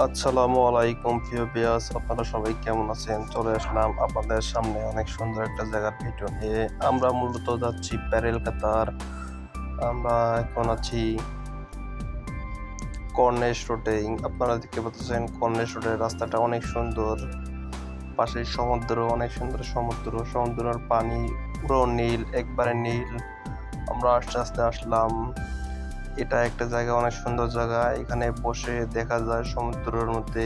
আসসালামু আলাইকুম প্রিয় ভিউয়ার্স, আপনারা সবাই কেমন আছেন? চলে আসলাম আপনাদের সামনে অনেক সুন্দর একটা জায়গার ভিডিও নিয়ে। আমরা মূলত যাচ্ছি প্যারেল কাতার। আমরা এখন আছি কর্নেশ রোডে। আপনারা দেখতে পাচ্ছেন কর্নেশ রোডের রাস্তাটা অনেক সুন্দর। পাশে সমুদ্র, অনেক সুন্দর সমুদ্র, সমুদ্রের পানি পুরো নীল, একবারে নীল। আমরা আস্তে আস্তে আসলাম। এটা একটা জায়গা, অনেক সুন্দর জায়গা। এখানে বসে দেখা যায় সমুদ্রের মধ্যে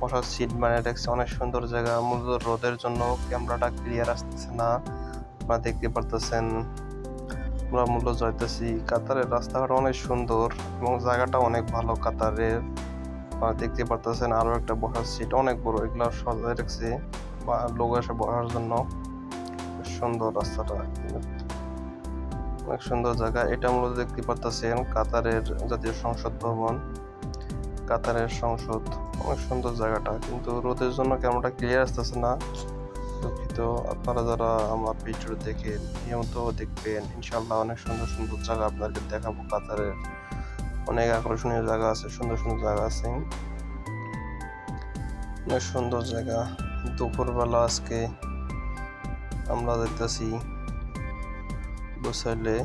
বসার সিট বানিয়ে রাখছে, অনেক সুন্দর জায়গা। মূলত রোদের জন্য ক্যামেরাটা ক্লিয়ার আসতেছে না, আপনারা দেখতে পারতেছেন। আমরা মূলত যাইতেছি কাতারের রাস্তাঘাট অনেক সুন্দর এবং জায়গাটা অনেক ভালো কাতারের। আপনারা দেখতে পারতেছেন আরো একটা বসার সিট অনেক বড়, এগুলা সজায় রাখছে বা লোক এসে বসার জন্য। সুন্দর রাস্তাটা, অনেক সুন্দর জায়গা। এটা মূলত দেখতে পারতেছেন কাতারের জাতীয় সংসদ ভবন, কাতারের সংসদ। অনেক সুন্দর জায়গাটা, কিন্তু রোদের জন্য ক্যামেরাটা ক্লিয়ার আসতেছে না, দুঃখিত। আপনারা যারা আমার ভিডিও দেখেন নিয়মিত দেখবেন, ইনশাল্লাহ অনেক সুন্দর সুন্দর জায়গা আপনাকে দেখাবো। কাতারের অনেক আকর্ষণীয় জায়গা আছে, সুন্দর সুন্দর জায়গা আছে, অনেক সুন্দর জায়গা। দুপুরবেলা আজকে আমরা দেখতেছি বসাইলে,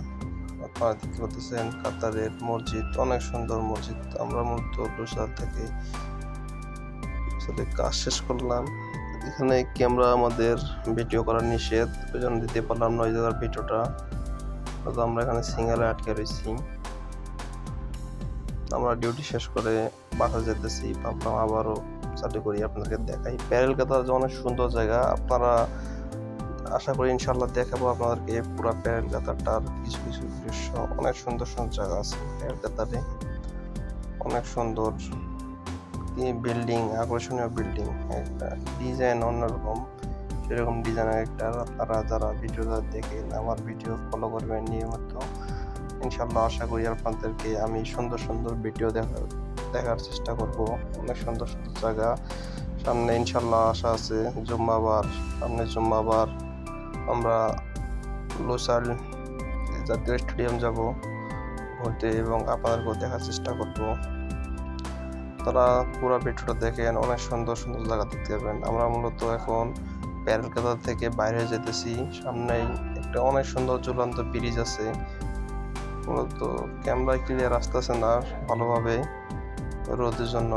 আপনারা দেখতে পাচ্ছেন কাতারের মসজিদ, অনেক সুন্দর মসজিদ। আমরা মূলত বরিশাল থেকে কাজ শেষ করলাম। এখানে ক্যামেরা আমাদের ভিডিও করা নিষেধ, ওই জন্য দিতে পারলাম না ওই জায়গার ভিডিওটা। আমরা এখানে সিঙ্গেলে আটকে রয়েছি। আমরা ডিউটি শেষ করে বাসা যেতেছি, ভাবলাম আবারও চালু করি, আপনাদেরকে দেখাই। প্যারেল কাতার যে অনেক সুন্দর জায়গা, আপনারা আশা করি ইনশাল্লাহ দেখাবো আপনাদেরকে পুরো প্যারেল কাতারটার কিছু কিছু দৃশ্য। অনেক সুন্দর সুন্দর জায়গা আছে প্যারেল কাতারে, অনেক সুন্দর বিল্ডিং, আকর্ষণীয় বিল্ডিং, একটা ডিজাইন অন্যরকম, সেরকম ডিজাইনের একটা। আপনারা যারা ভিডিও দেখেন, আমার ভিডিও ফলো করবেন নিয়মিত, ইনশাল্লাহ আশা করি আপনাদেরকে আমি সুন্দর সুন্দর ভিডিও দেখার চেষ্টা করব। অনেক সুন্দর সুন্দর জায়গা সামনে ইনশাল্লাহ আশা আছে। জুম্মাবার, সামনে জুম্মাবার আমরা লোসাল জাতীয় স্টেডিয়াম যাব ঘুরতে এবং আপনাদেরকেও দেখার চেষ্টা করব। তারা পুরো ভিডিওটা দেখেন, অনেক সুন্দর সুন্দর জায়গা দেখতে পাবেন। আমরা মূলত এখন প্যারেল কাতার থেকে বাইরে যেতেছি, সামনেই একটা অনেক সুন্দর ঝুলন্ত ব্রিজ আছে। মূলত ক্যামেরায় ক্লিয়ার আসতেছে না ভালোভাবে রোদের জন্য,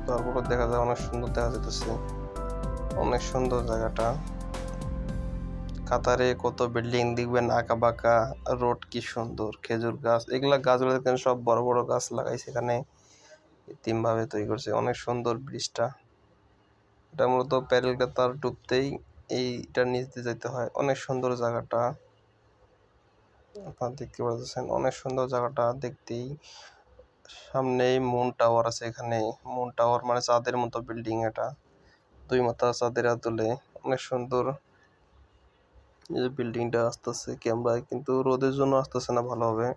তারপরে দেখা যায় অনেক সুন্দর দেখা যেতেছে, অনেক সুন্দর জায়গাটা। কাতারে কত বিল্ডিং দেখবেন, আঁকা বাঁকা রোড, কি সুন্দর খেজুর গাছ, এগুলা গাছগুলো দেখেন সব বড় বড় গাছ লাগাইছে এখানে, কৃত্রিম ভাবে তৈরি করছে। অনেক সুন্দর ব্রিজটা, এটা মূলত প্যারেল কাতার ডুবতেই এইটার নিচ দিয়ে যেতে হয়। অনেক সুন্দর জায়গাটা, আপনারা দেখতে পাচ্ছেন, অনেক সুন্দর জায়গাটা দেখতেই। সামনেই মুন টাওয়ার আছে, এখানে মুন টাওয়ার মানে চাঁদের মতো বিল্ডিং, এটা দুই মাথা চাঁদের আদলে অনেক সুন্দর। এই যে বিল্ডিংটা আসতেছে ক্যামেরায়, কিন্তু রোদের জন্য আসতেছে না ভালোভাবে।